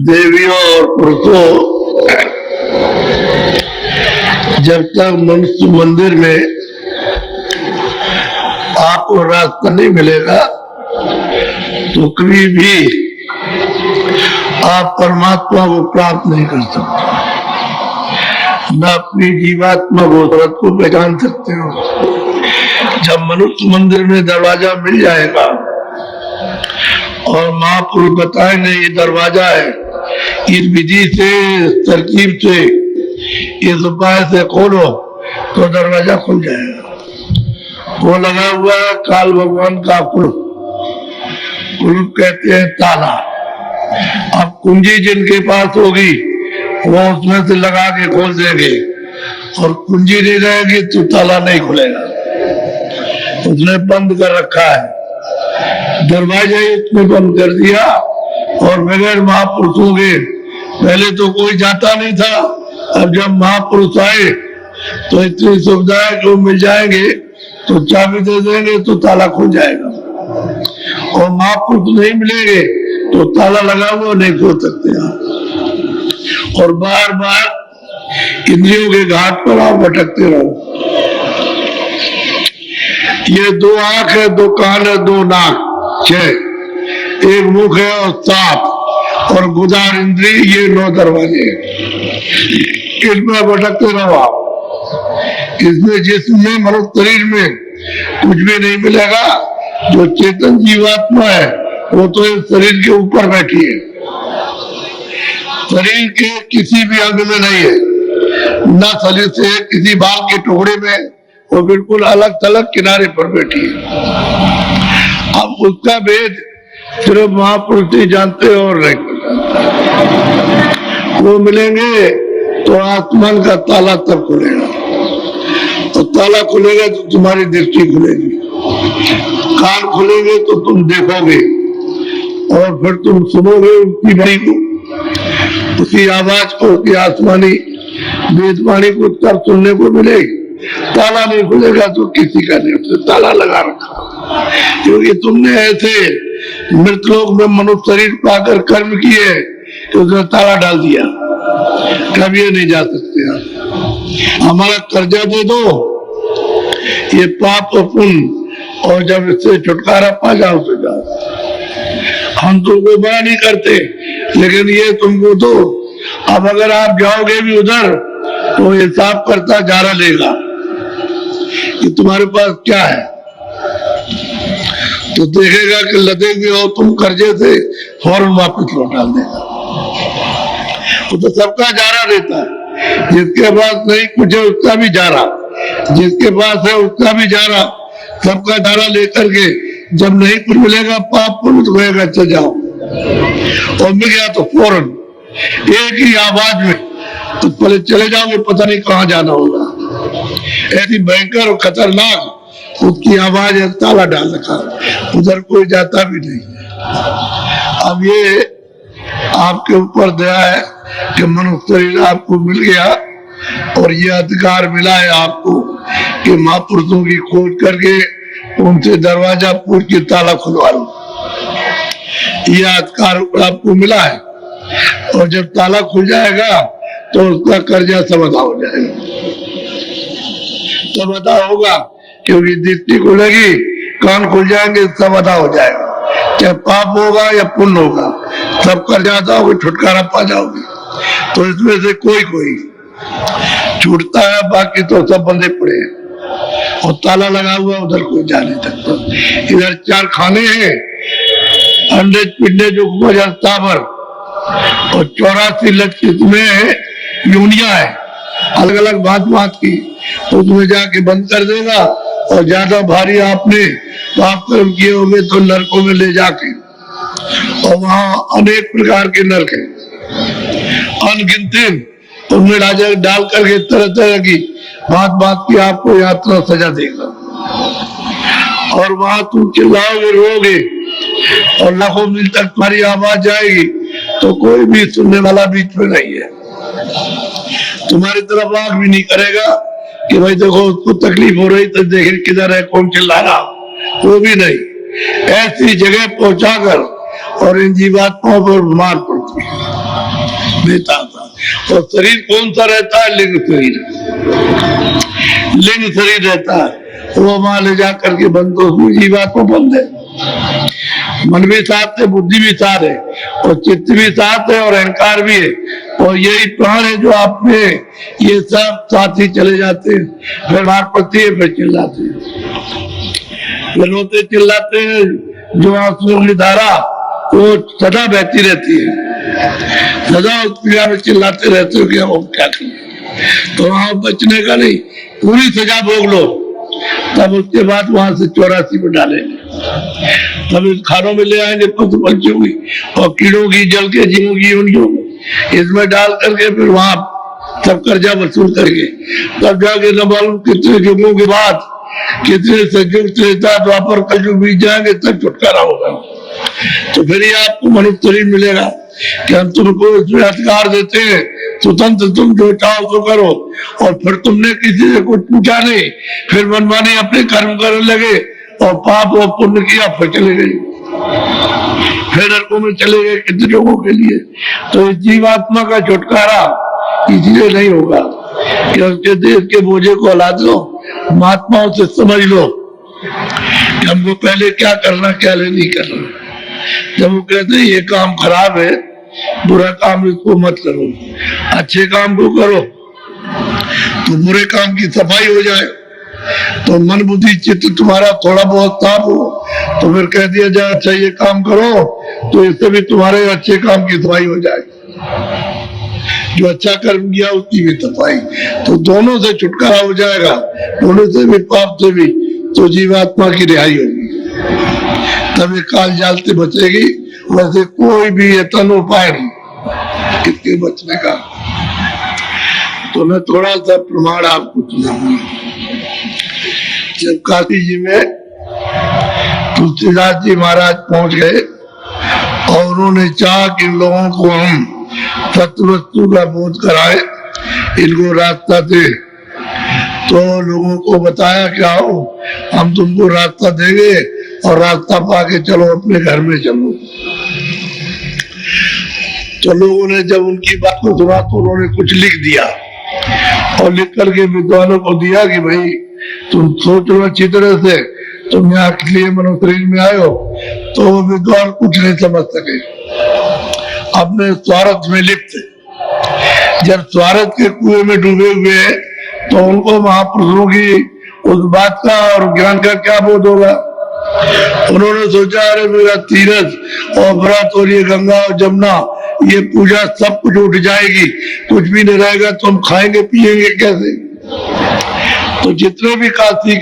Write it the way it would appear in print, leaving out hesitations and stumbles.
देवियों और पुरुषों, जब तक मनुष्य मंदिर में आपको रास्ता नहीं मिलेगा तो कभी भी आप परमात्मा को प्राप्त नहीं कर सकते, न अपनी जीवात्मा को स्वरूप को पहचान सकते हो। जब मनुष्य मंदिर में दरवाजा मिल जाएगा और महापुरुष बताएंगे ये दरवाजा है, इस विधि से, तरकीब से, इस उपाय से खोलो, तो दरवाजा खुल जाएगा। वो लगा हुआ है काल भगवान का कुल कहते हैं ताला। अब कुंजी जिनके पास होगी वो उसमें से लगा के खोल देंगे, और कुंजी नहीं रहेगी तो ताला नहीं खुलेगा। उसने बंद कर रखा है, दरवाजा ही उसने बंद कर दिया। और बगैर महापुरुषों के पहले तो कोई जाता नहीं था, अब जब महापुरुष आए तो इतनी सुविधाएं जो मिल जाएंगे तो चाबी दे देंगे तो ताला खुल जाएगा। और महापुरुष नहीं मिलेंगे तो ताला लगा हुआ नहीं खोल सकते आप। और बार बार इंद्रियों के घाट पर आप भटकते रहो। ये 2 आंख है, 2 कान है, 2 नाक, 6, 1 मुख है और 7, और गुदार इंद्री, ये 9 दरवाजे। इसमें भटकते रहो आप। इसमें जिसमें मनुष्य शरीर में कुछ भी नहीं मिलेगा। जो चेतन जीवात्मा है वो तो इस शरीर के ऊपर बैठी है, शरीर के किसी भी अंग में नहीं है, न शरीर से किसी बाल के टुकड़े में, वो बिल्कुल अलग थलग किनारे पर बैठी है। अब उसका भेद सिर्फ महापुरुष ही जानते हो और नहीं। वो मिलेंगे तो आसमान का ताला तब खुलेगा, तो ताला खुलेगा तो तुम्हारी दृष्टि खुलेगी, कान खुलेंगे तो तुम देखोगे, और फिर तुम सुनोगे उसकी वाणी को, उसकी आवाज को, उसकी आसमानी वेदवाणी को तब सुनने को मिलेगी। ताला नहीं खुलेगा तो किसी का नहीं, उसने ताला लगा रखा, क्योंकि तुमने ऐसे मृतलोक में मनुष्य शरीर पाकर कर्म किए तो उसने ताला डाल दिया। कभी नहीं जा सकते आप। हमारा कर्जा दे दो, ये पाप और पुण्य, और जब इससे छुटकारा पा जाओ तो जाओ। हम तुमको मना नहीं करते, लेकिन ये तुमको दो। अब अगर आप जाओगे भी उधर तो हिसाब करता जारा लेगा कि तुम्हारे पास क्या है, तो देखेगा कि लदे हुए हो तुम कर्जे से, फौरन वापस लौटा देगा। वो तो सबका जारा रहता है, जिसके पास नहीं कुछ है उसका भी जारा, जिसके पास है उसका भी जारा, सबका जारा लेकर के जब नहीं कुछ मिलेगा पाप पुण्य तो होएगा, चल जाओ। और मिल गया तो फौरन एक ही आवाज में तो पहले चले जाओगे, पता नहीं कहाँ जाना होगा। ऐसी भयंकर और खतरनाक उसकी आवाज है, ताला डाल रखा, उधर कोई जाता भी नहीं। अब ये आपके ऊपर दया है कि मनुष्य शरीर आपको मिल गया, और ये अधिकार मिला है आपको कि महापुरुषों की खोज करके उनसे दरवाजा पूछ के ताला खुलवा लो। ये अधिकार आपको मिला है, और जब ताला खुल जाएगा तो उसका कर्जा समाधा हो जाएगा। समाधा होगा क्योंकि दृष्टि खुलेगी, कान खुल जाएंगे, समाधा हो जाएगा। चाहे पाप होगा या पुण्य होगा, सब कर्जा जाओगे, छुटकारा पा जाओगे। तो इसमें से कोई कोई छूटता है, बाकी तो सब बंधे पड़े हैं, और ताला लगा हुआ, उधर कोई जा नहीं सकता। इधर 4 खाने हैं, अंडे पिंडे जो ताबर, और 84 लक्ष इसमें यूनिया है, अलग अलग बात की, उसमें जाके बंद कर देगा। और ज्यादा भारी आपने पाप कर्म किए होंगे तो नरकों में ले जाके, और वहां अनेक प्रकार के नरक हैं, अनगिनती, उनमें राजा डाल करके तरह तरह की बात की आपको यात्रा सजा देगा। और वहां तुम चिल्लाओगे, रोगे, और लाखों मील तक तुम्हारी आवाज जाएगी, तो कोई भी सुनने वाला बीच में नहीं है। तुम्हारी तरफ आंख भी नहीं करेगा कि भाई देखो उसको तकलीफ हो रही तो देखे किधर है, कौन चिल्ला रहा, वो भी नहीं। ऐसी जगह पहुंचाकर और इन जीवात्माओं पर बीमार पड़ती है, बेताता। और शरीर कौन सा रहता है? लिंग शरीर, लिंग शरीर रहता है। वो वहां ले जा करके बंद, तो जीवात्मा बंद है। मन भी साथ है, बुद्धि भी साथ है, और चित्त भी साथ है, और अहंकार भी है, और यही प्राण है जो आप में, ये सब साथ ही चले जाते हैं। फिर मार पड़ती है, फिर चिल्लाते हैं, फिर रोते चिल्लाते हैं। जो आंसुओं की धारा वो सदा बहती रहती है, सदा उस क्रिया में चिल्लाते रहते हो कि हम क्या करें। तो वहां बचने का नहीं, पूरी सजा भोग लो, तब उसके बाद वहां से 84 में डालेंगे। तब इस खानों में ले आएंगे पशु पक्षियों की और कीड़ों की, जल के जीवों की, उनकी इसमें डाल करके फिर वहां सब कर्जा वसूल करके तब जाके न मालूम कितने युगों के बाद, कितने सतयुग त्रेता द्वापर कलयुग बीत जाएंगे, तब छुटकारा होगा। तो फिर ये आपको मनुष्य शरीर मिलेगा कि हम तुमको इसमें अधिकार देते हैं, स्वतंत्र तुम जो चाहो तो करो। और फिर तुमने किसी से कुछ पूछा नहीं, फिर मनमानी अपने कर्म करने लगे और पाप और पुण्य किया, फिर चले गए, फिर नरकों में चले गए कितने लोगों के लिए। तो इस जीवात्मा का छुटकारा इसलिए नहीं होगा कि उसके देश के बोझे को हला दो, महात्माओं से समझ लो कि हमको पहले क्या करना, क्या नहीं करना। जब वो कहते हैं ये काम खराब है, बुरा काम इसको मत करो, अच्छे काम को करो, तो बुरे काम की सफाई हो जाए, तो मन बुद्धि चित्त तुम्हारा थोड़ा बहुत साफ हो, तो फिर कह दिया जाए अच्छा ये काम करो, तो इससे भी तुम्हारे अच्छे काम की सफाई हो जाए, जो अच्छा कर्म किया उसकी भी सफाई। तो दोनों से छुटकारा हो जाएगा, दोनों से भी, पाप से भी, तो जीवात्मा की रिहाई होगी, तब ये काल जाल से बचेगी। वैसे कोई भी यत्न उपाय नहीं इसके बचने का। तो मैं थोड़ा सा प्रमाण आपको सुनाऊंगा। जब काशी जी में तुलसीदास जी महाराज पहुंच गए और उन्होंने चाहा कि लोगों को हम सत्य वस्तु का बोध कराए, इनको रास्ता दे, तो लोगों को बताया कि आओ हम तुमको रास्ता देंगे और रास्ता पाके चलो अपने घर में चलो। तो लोगों ने जब उनकी बात को सुना तो उन्होंने कुछ लिख दिया और लिख करके विद्वानों को दिया कि भाई तुम सोच लो अच्छी तरह से, तुम यहाँ के लिए मनुष्य शरीर में आए हो। तो वो विद्वान कुछ नहीं समझ सके, अपने स्वार्थ में लिप्त। जब स्वार्थ के कुएं में डूबे हुए हैं तो उनको महापुरुषों की उस बात का और ज्ञान का क्या बोध होगा। उन्होंने सोचा अरे मेरा तीरथ और व्रत और ये गंगा और जमुना, ये पूजा सब कुछ उठ जाएगी, कुछ भी नहीं रहेगा, तो हम खाएंगे पिएंगे कैसे। तो जितने भी काशी